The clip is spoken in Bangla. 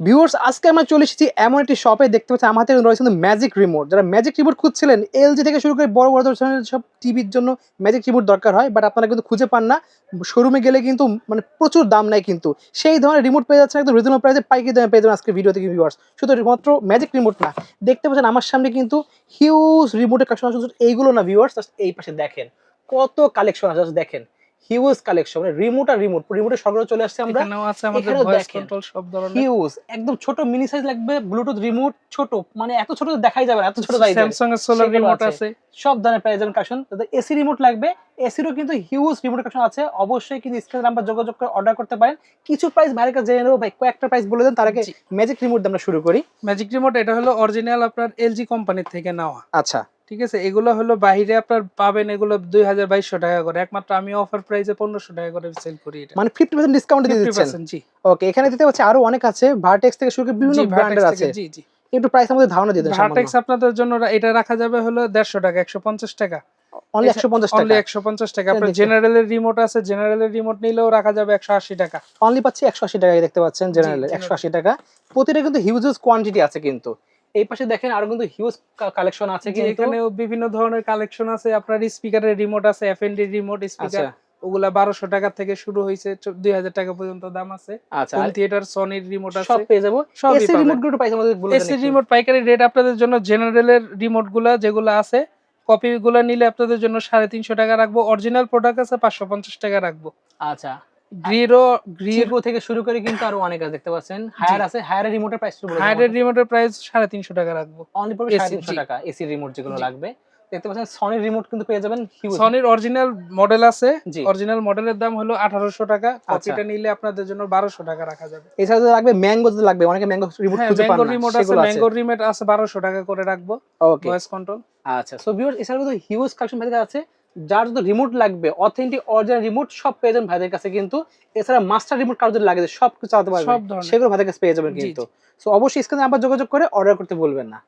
ভিউয়ার্স, আজকে আমরা চলে এসেছি এমন একটি শপে। দেখতে পাচ্ছেন আমার হাতে রয়েছে কিন্তু ম্যাজিক রিমোট। যারা ম্যাজিক রিমোট খুঁজছিলেন, এলজি থেকে শুরু করে বড় বড় ধরনের সব টিভির জন্য ম্যাজিক রিমোট দরকার হয়, বাট আপনারা কিন্তু খুঁজে পান না। শোরুমে গেলে কিন্তু মানে প্রচুর দাম নেয়, কিন্তু সেই ধরনের রিমোট পেয়ে যাচ্ছেন একদম রিজনেবল প্রাইসে, পাইকারি দামে পেয়ে যাবেন আজকে ভিডিও থেকে ভিউয়ার্স। শুধুমাত্র ম্যাজিক রিমোট না, দেখতে পাচ্ছেন আমার সামনে কিন্তু হিউজ রিমোটের কালেকশন আছে। শুধু এইগুলো না ভিউয়ার্স, জাস্ট এই পাশে দেখেন কত কালেকশন আছে, জাস্ট দেখেন হিউজ কালেকশন। মানে রিমোট আর রিমোট, রিমোটের সরবরাহ চলে আসছে আমরা। এখানেও আছে আমাদের এখানেও ভয়েস দেখেন কন্ট্রোল সব ধরনের। হিউজ, একদম ছোট মিনি সাইজ লাগবে, ব্লুটুথ রিমোট ছোট, মানে এত ছোট দেখাই যাবে না, এত ছোট সাইজের। স্যামসাং এর সোলার রিমোট আছে, সব ধরনের পেয়ে যাবেন কালেকশন। তাদের এসি রিমোট লাগবে, এসিরও কিন্তু হিউজ রিমোট কালেকশন আছে। অবশ্যই কিন্তু স্ক্রিনে নাম্বার যোগাযোগ করে অর্ডার করতে পারেন। কিছু প্রাইস ভাইয়ের কাছে জেনে নেবো। ভাই কয়েকটা প্রাইস বলে দেন, তার আগে ম্যাজিক রিমোট দিয়ে আমরা শুরু করি। ম্যাজিক রিমোট এটা হলো অরিজিনাল আপনার এলজি কোম্পানির থেকে নেওয়া। আচ্ছা, ঠিক আছে, এগুলো হলো বাইরে আপনার পাবেন এগুলো 2200 টাকা করে, একমাত্র আমি অফার প্রাইসে 1500 টাকা করে সেল করি এটা। মানে 50% ডিসকাউন্ট দিয়ে দিচ্ছেন? 50%, জি। ওকে, এখানে দিতে পারছি আরো অনেক আছে, ভার্টেক্স থেকে শুরু করে বিভিন্ন ব্র্যান্ডের আছে। জি জি। একটু প্রাইস আমাদের ধারণা দিয়ে দেন। ভার্টেক্স আপনাদের জন্য এটা রাখা যাবে হলো 150 টাকা, 150 টাকা। অনলি 150 টাকা? অনলি 150 টাকা। আপনার জেনারেলের রিমোট আছে, জেনারেলের রিমোট নিলেও রাখা যাবে 180 টাকা। অনলি পাচ্ছি 180 টাকায়, দেখতে পাচ্ছেন জেনারেলের 180 টাকা। প্রতিটা কিন্তু হিউজ কোয়ান্টিটি আছে কিন্তু। এই পাশে দেখেন আরো কিন্তু হিউজ কালেকশন আছে কিন্তু। এখানেও বিভিন্ন ধরনের কালেকশন আছে। আপনার স্পিকারের রিমোট আছে, এফএনডি রিমোট স্পিকার, ওগুলা 1200 টাকা থেকে শুরু হইছে, 2000 টাকা পর্যন্ত দাম আছে। আচ্ছা, হোম থিয়েটার, সনির রিমোট আছে, সব পেয়ে যাবো। এসি রিমোট গুলো প্রাইস আমাদের বলে দেন। এসি রিমোট পাইকারি রেট আপনাদের জন্য জেনারেলের রিমোট গুলা যেগুলো আছে, কপি গুলা নিলে আপনাদের জন্য 350 টাকা রাখবো। অরিজিনাল প্রোডাক্ট আছে 550 টাকা রাখবো। আচ্ছা, গ্রিরো থেকে শুরু করে কিন্তু আরো অনেক আছে, দেখতে পাচ্ছেন। হায়ার আছে, হায়ারের রিমোটের প্রাইস বলে দেন। হায়ারের রিমোটের প্রাইস 350 টাকা রাখবো। অনলি পড়বে 350 টাকা এসি রিমোট যেগুলো লাগবে। দেখতে পাচ্ছেন সনির রিমোট কিন্তু পেয়ে যাবেন হিউজ। সনির অরিজিনাল মডেল আছে, অরিজিনাল মডেলের দাম হলো 1800 টাকা, কপিটা নিলে আপনাদের জন্য 1200 টাকা রাখা যাবে। এছাড়া লাগবে ম্যাঙ্গো লাগবে, অনেকে ম্যাঙ্গো রিমোট খুঁজে পান না, রিমোট আছে, ম্যাঙ্গো রিমোট আছে 1200 টাকা করে রাখবো। ওকে, ভয়েস কন্ট্রোল। আচ্ছা, সো ভিউয়ার্স, এছাড়া কিন্তু হিউজ কালেকশন ভাইদের আছে। যার যদি রিমোট লাগবে, অথেন্টিক অরিজিনাল রিমোট সব পেয়ে যাবেন ভাইদের কাছে কিন্তু। এছাড়া মাস্টার রিমোট কার যদি লাগে সব কিছু চালাতে পারবেন, সেগুলো ভাইদের কাছে পেয়ে যাবেন কিন্তু। সো অবশ্যই স্ক্রিনে নাম্বার যোগাযোগ করে অর্ডার করতে ভুলবেন না।